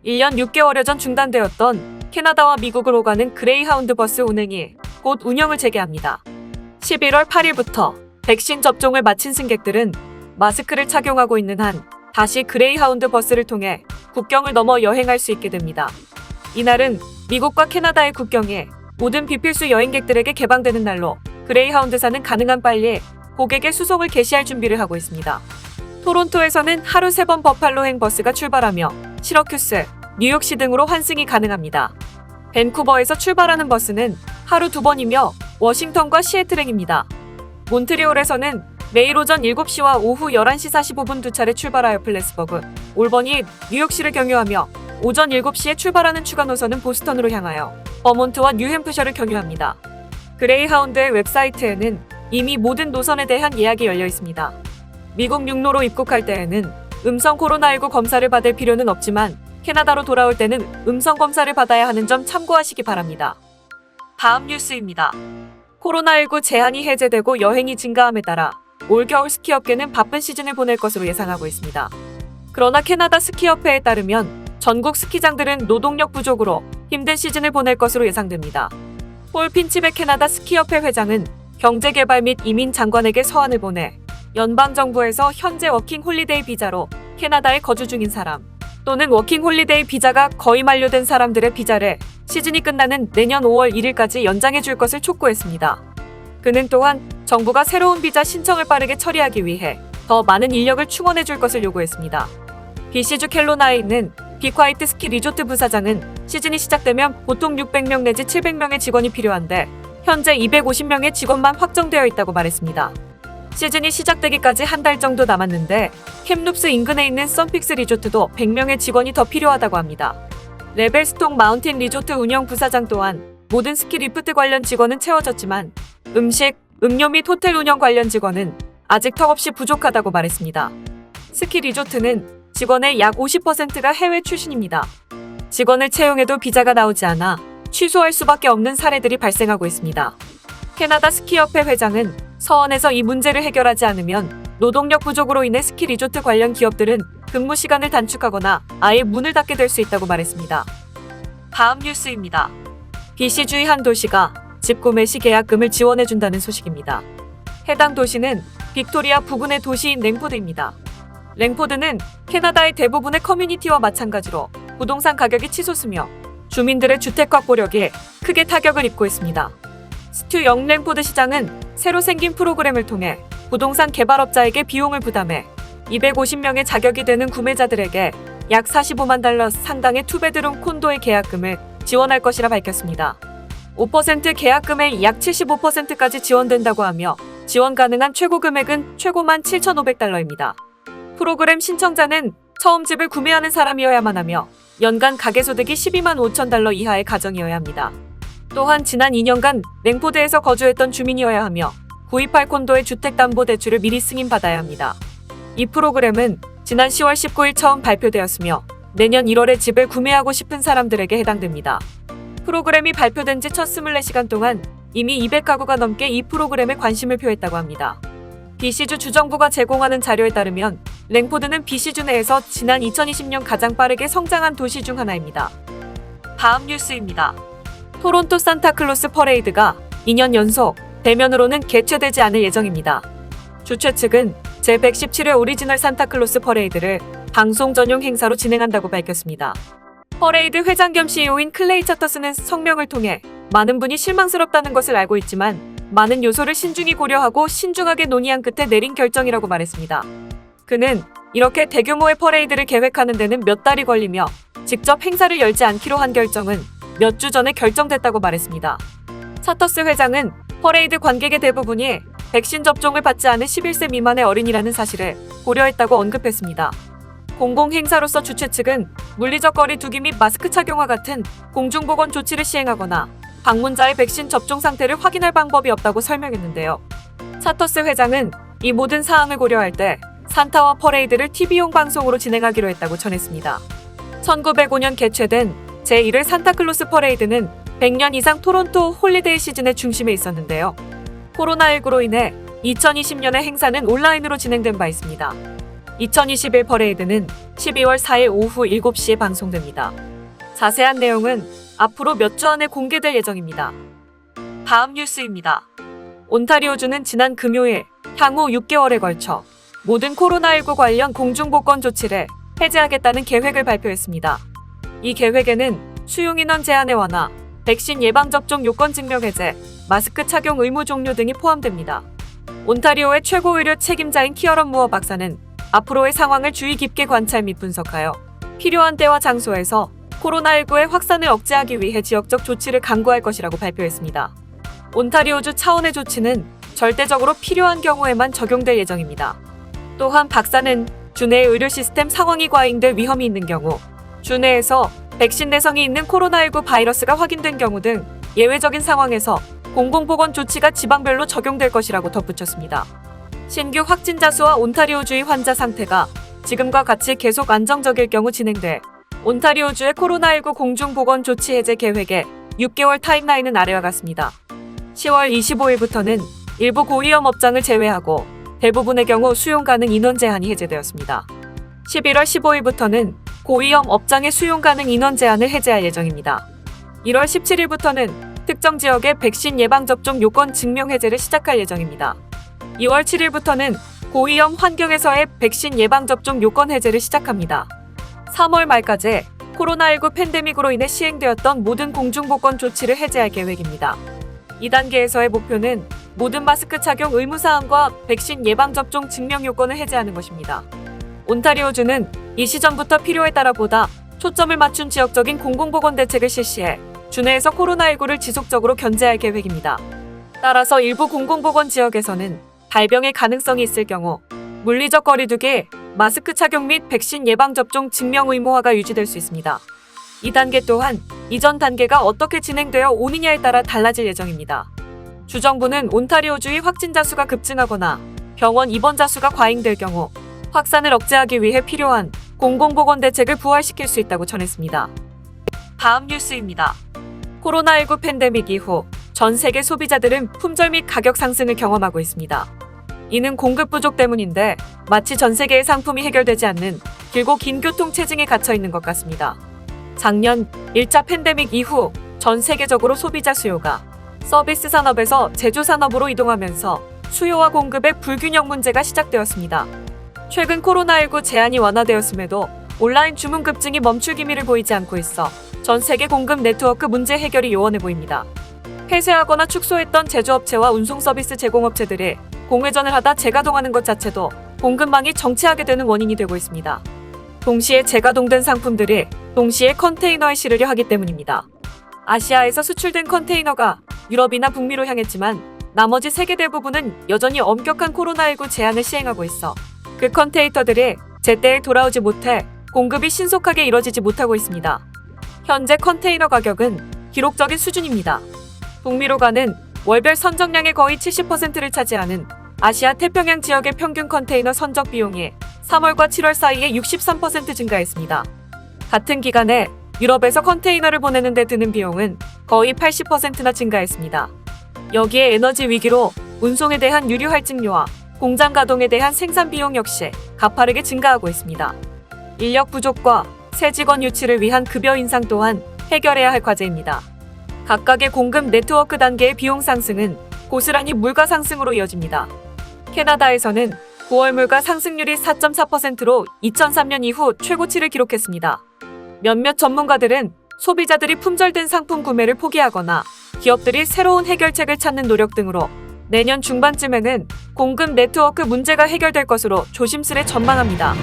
1년 6개월여 전 중단되었던 캐나다와 미국을 오가는 그레이하운드 버스 운행이 곧 운영을 재개합니다. 11월 8일부터 백신 접종을 마친 승객들은 마스크를 착용하고 있는 한 다시 그레이하운드 버스를 통해 국경을 넘어 여행할 수 있게 됩니다. 이날은 미국과 캐나다의 국경이 모든 비필수 여행객들에게 개방되는 날로 그레이하운드사는 가능한 빨리 고객의 수송을 개시할 준비를 하고 있습니다. 토론토에서는 하루 3번 버팔로행 버스가 출발하며 시러큐스, 뉴욕시 등으로 환승이 가능합니다. 밴쿠버에서 출발하는 버스는 하루 2번이며 워싱턴과 시애틀행입니다. 몬트리올에서는 매일 오전 7시와 오후 11시 45분 2차례 출발하여 플래스버그, 올버니, 뉴욕시를 경유하며 오전 7시에 출발하는 추가 노선은 보스턴으로 향하여 버몬트와 뉴햄프셔를 경유합니다. 그레이하운드의 웹사이트에는 이미 모든 노선에 대한 예약이 열려 있습니다. 미국 육로로 입국할 때에는 음성 코로나19 검사를 받을 필요는 없지만 캐나다로 돌아올 때는 음성 검사를 받아야 하는 점 참고하시기 바랍니다. 다음 뉴스입니다. 코로나19 제한이 해제되고 여행이 증가함에 따라 올겨울 스키업계는 바쁜 시즌을 보낼 것으로 예상하고 있습니다. 그러나 캐나다 스키협회에 따르면 전국 스키장들은 노동력 부족으로 힘든 시즌을 보낼 것으로 예상됩니다. 폴 핀치백 캐나다 스키협회 회장은 경제개발 및 이민 장관에게 서한을 보내 연방정부에서 현재 워킹홀리데이 비자로 캐나다에 거주 중인 사람 또는 워킹홀리데이 비자가 거의 만료된 사람들의 비자를 시즌이 끝나는 내년 5월 1일까지 연장해 줄 것을 촉구했습니다. 그는 또한 정부가 새로운 비자 신청을 빠르게 처리하기 위해 더 많은 인력을 충원해 줄 것을 요구했습니다. BC주 켈로나에 있는 빅화이트 스키 리조트 부사장은 시즌이 시작되면 보통 600명 내지 700명의 직원이 필요한데 현재 250명의 직원만 확정되어 있다고 말했습니다. 시즌이 시작되기까지 한 달 정도 남았는데 캡룹스 인근에 있는 썬픽스 리조트도 100명의 직원이 더 필요하다고 합니다. 레벨스톤 마운틴 리조트 운영 부사장 또한 모든 스키 리프트 관련 직원은 채워졌지만 음식, 음료 및 호텔 운영 관련 직원은 아직 턱없이 부족하다고 말했습니다. 스키 리조트는 직원의 약 50%가 해외 출신입니다. 직원을 채용해도 비자가 나오지 않아 취소할 수밖에 없는 사례들이 발생하고 있습니다. 캐나다 스키협회 회장은 서원에서 이 문제를 해결하지 않으면 노동력 부족으로 인해 스키 리조트 관련 기업들은 근무 시간을 단축하거나 아예 문을 닫게 될 수 있다고 말했습니다. 다음 뉴스입니다. BC주의 한 도시가 집 구매 시 계약금을 지원해준다는 소식입니다. 해당 도시는 빅토리아 부근의 도시인 랭포드입니다. 랭포드는 캐나다의 대부분의 커뮤니티와 마찬가지로 부동산 가격이 치솟으며 주민들의 주택 확보력이 크게 타격을 입고 있습니다. 스튜 영 랭포드 시장은 새로 생긴 프로그램을 통해 부동산 개발업자에게 비용을 부담해 250명의 자격이 되는 구매자들에게 약 45만 달러 상당의 투베드룸 콘도의 계약금을 지원할 것이라 밝혔습니다. 5% 계약금의 약 75%까지 지원된다고 하며 지원 가능한 최고 금액은 최고만 7,500달러입니다. 프로그램 신청자는 처음 집을 구매하는 사람이어야만 하며 연간 가계소득이 12만 5천 달러 이하의 가정이어야 합니다. 또한 지난 2년간 랭포드에서 거주했던 주민이어야 하며 구입할 콘도의 주택담보대출을 미리 승인받아야 합니다. 이 프로그램은 지난 10월 19일 처음 발표되었으며 내년 1월에 집을 구매하고 싶은 사람들에게 해당됩니다. 프로그램이 발표된 지 첫 24시간 동안 이미 200가구가 넘게 이 프로그램에 관심을 표했다고 합니다. BC주 주정부가 제공하는 자료에 따르면 랭포드는 BC주 내에서 지난 2020년 가장 빠르게 성장한 도시 중 하나입니다. 다음 뉴스입니다. 토론토 산타클로스 퍼레이드가 2년 연속 대면으로는 개최되지 않을 예정입니다. 주최 측은 제117회 오리지널 산타클로스 퍼레이드를 방송 전용 행사로 진행한다고 밝혔습니다. 퍼레이드 회장 겸 CEO인 클레이 차터스는 성명을 통해 많은 분이 실망스럽다는 것을 알고 있지만 많은 요소를 신중히 고려하고 신중하게 논의한 끝에 내린 결정이라고 말했습니다. 그는 이렇게 대규모의 퍼레이드를 계획하는 데는 몇 달이 걸리며 직접 행사를 열지 않기로 한 결정은 몇 주 전에 결정됐다고 말했습니다. 차터스 회장은 퍼레이드 관객의 대부분이 백신 접종을 받지 않은 11세 미만의 어린이라는 사실을 고려했다고 언급했습니다. 공공행사로서 주최 측은 물리적 거리 두기 및 마스크 착용과 같은 공중보건 조치를 시행하거나 방문자의 백신 접종 상태를 확인할 방법이 없다고 설명했는데요. 차터스 회장은 이 모든 사항을 고려할 때 산타와 퍼레이드를 TV용 방송으로 진행하기로 했다고 전했습니다. 1905년 개최된 제1회 산타클로스 퍼레이드는 100년 이상 토론토 홀리데이 시즌의 중심에 있었는데요. 코로나19로 인해 2020년의 행사는 온라인으로 진행된 바 있습니다. 2021 퍼레이드는 12월 4일 오후 7시에 방송됩니다. 자세한 내용은 앞으로 몇 주 안에 공개될 예정입니다. 다음 뉴스입니다. 온타리오주는 지난 금요일 향후 6개월에 걸쳐 모든 코로나19 관련 공중보건 조치를 해제하겠다는 계획을 발표했습니다. 이 계획에는 수용인원 제한의 완화, 백신 예방접종 요건 증명 해제, 마스크 착용 의무 종료 등이 포함됩니다. 온타리오의 최고 의료 책임자인 키어런 무어 박사는 앞으로의 상황을 주의 깊게 관찰 및 분석하여 필요한 때와 장소에서 코로나19의 확산을 억제하기 위해 지역적 조치를 강구할 것이라고 발표했습니다. 온타리오주 차원의 조치는 절대적으로 필요한 경우에만 적용될 예정입니다. 또한 박사는 주내의 의료 시스템 상황이 과잉될 위험이 있는 경우, 주내에서 백신 내성이 있는 코로나19 바이러스가 확인된 경우 등 예외적인 상황에서 공공보건 조치가 지방별로 적용될 것이라고 덧붙였습니다. 신규 확진자 수와 온타리오주의 환자 상태가 지금과 같이 계속 안정적일 경우 진행돼 온타리오주의 코로나19 공중보건 조치 해제 계획의 6개월 타임라인은 아래와 같습니다. 10월 25일부터는 일부 고위험 업장을 제외하고 대부분의 경우 수용 가능 인원 제한이 해제되었습니다. 11월 15일부터는 고위험 업장의 수용 가능 인원 제한을 해제할 예정입니다. 1월 17일부터는 특정 지역의 백신 예방접종 요건 증명 해제를 시작할 예정입니다. 2월 7일부터는 고위험 환경에서의 백신 예방접종 요건 해제를 시작합니다. 3월 말까지 코로나19 팬데믹으로 인해 시행되었던 모든 공중보건 조치를 해제할 계획입니다. 2단계에서의 목표는 모든 마스크 착용 의무사항과 백신 예방접종 증명 요건을 해제하는 것입니다. 온타리오주는 이 시점부터 필요에 따라 보다 초점을 맞춘 지역적인 공공보건 대책을 실시해 주내에서 코로나19를 지속적으로 견제할 계획입니다. 따라서 일부 공공보건 지역에서는 발병의 가능성이 있을 경우 물리적 거리두기, 마스크 착용 및 백신 예방접종 증명 의무화가 유지될 수 있습니다. 2단계 또한 이전 단계가 어떻게 진행되어 오느냐에 따라 달라질 예정입니다. 주정부는 온타리오주의 확진자 수가 급증하거나 병원 입원자 수가 과잉될 경우 확산을 억제하기 위해 필요한 공공보건 대책을 부활시킬 수 있다고 전했습니다. 다음 뉴스입니다. 코로나19 팬데믹 이후 전 세계 소비자들은 품절 및 가격 상승을 경험하고 있습니다. 이는 공급 부족 때문인데 마치 전 세계의 상품이 해결되지 않는 길고 긴 교통체증에 갇혀 있는 것 같습니다. 작년 1차 팬데믹 이후 전 세계적으로 소비자 수요가 서비스 산업에서 제조 산업으로 이동하면서 수요와 공급의 불균형 문제가 시작되었습니다. 최근 코로나19 제한이 완화되었음에도 온라인 주문 급증이 멈출 기미를 보이지 않고 있어 전 세계 공급 네트워크 문제 해결이 요원해 보입니다. 폐쇄하거나 축소했던 제조업체와 운송 서비스 제공업체들이 공회전을 하다 재가동하는 것 자체도 공급망이 정체하게 되는 원인이 되고 있습니다. 동시에 재가동된 상품들이 동시에 컨테이너에 실으려 하기 때문입니다. 아시아에서 수출된 컨테이너가 유럽이나 북미로 향했지만 나머지 세계 대부분은 여전히 엄격한 코로나19 제한을 시행하고 있어 그 컨테이너들이 제때에 돌아오지 못해 공급이 신속하게 이뤄지지 못하고 있습니다. 현재 컨테이너 가격은 기록적인 수준입니다. 북미로 가는 월별 선정량의 거의 70%를 차지하는 아시아 태평양 지역의 평균 컨테이너 선적 비용이 3월과 7월 사이에 63% 증가했습니다. 같은 기간에 유럽에서 컨테이너를 보내는 데 드는 비용은 거의 80%나 증가했습니다. 여기에 에너지 위기로 운송에 대한 유류 할증료와 공장 가동에 대한 생산 비용 역시 가파르게 증가하고 있습니다. 인력 부족과 새 직원 유치를 위한 급여 인상 또한 해결해야 할 과제입니다. 각각의 공급 네트워크 단계의 비용 상승은 고스란히 물가 상승으로 이어집니다. 캐나다에서는 9월 물가 상승률이 4.4%로 2003년 이후 최고치를 기록했습니다. 몇몇 전문가들은 소비자들이 품절된 상품 구매를 포기하거나 기업들이 새로운 해결책을 찾는 노력 등으로 내년 중반쯤에는 공급 네트워크 문제가 해결될 것으로 조심스레 전망합니다.